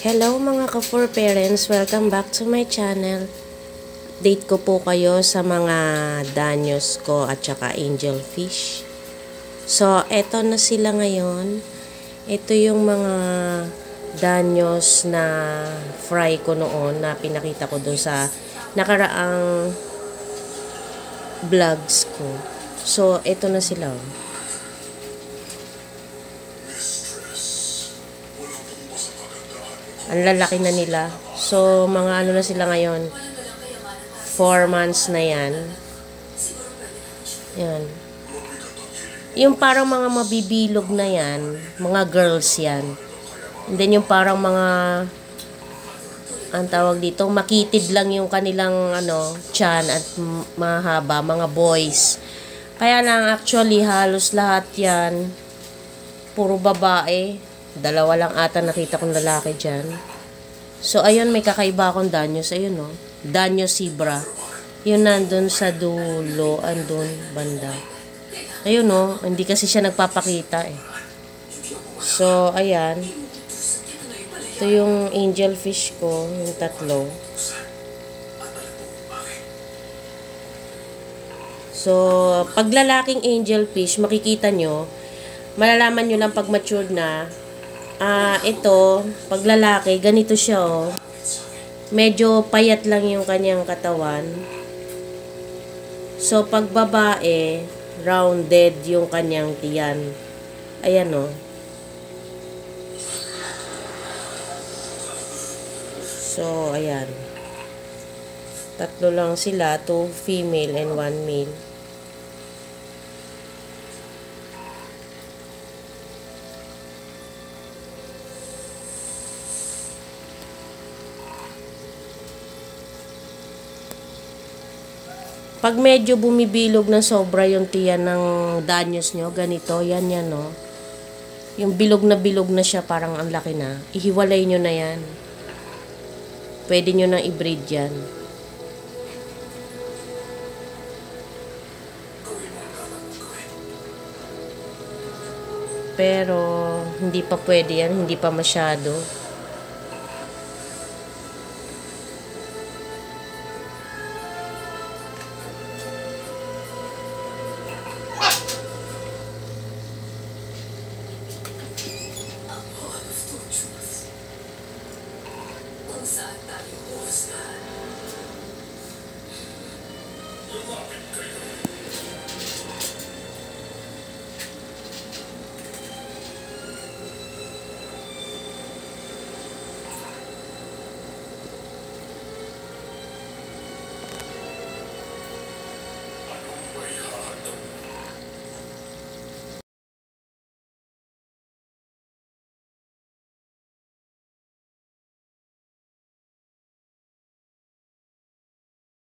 Hello mga ka-4 parents, welcome back to my channel. Update ko po kayo sa mga danyos ko at saka angelfish. So, eto na sila ngayon. Ito yung mga danyos na fry ko noon na pinakita ko dun sa nakaraang vlogs ko. So, eto na sila. Ang lalaki na nila. So, mga ano na sila ngayon. 4 months na yan. Yan. Yung parang mga mabibilog na yan, mga girls yan. And then yung parang mga, ang tawag dito, makitid lang yung kanilang tiyan at mahaba, mga boys. Kaya lang actually halos lahat yan, puro babae. Dalawa lang ata nakita kong lalaki dyan. So, ayun, may kakaiba akong danyos. Ayun, no? Danyos zebra. Yun nandun sa dulo, andun, banda. Ayun, no? Hindi kasi siya nagpapakita, eh. So, ayan. Ito yung angelfish ko, yung tatlo. So, pag lalaking angelfish, makikita nyo, malalaman nyo lang pag matured na, ito, pag lalaki, ganito siya, oh. Medyo payat lang yung kanyang katawan. So, pag babae, rounded yung kanyang tiyan. Ayan, oh. So, ayan. Tatlo lang sila, 2 female and 1 male. Pag medyo bumibilog ng sobra yung tiyan ng danyos nyo, ganito, yan, no? Yung bilog na siya, parang ang laki na. Ihiwalay nyo na yan. Pwede nyo nang i-breed yan. Pero, hindi pa pwede yan, hindi pa masyado.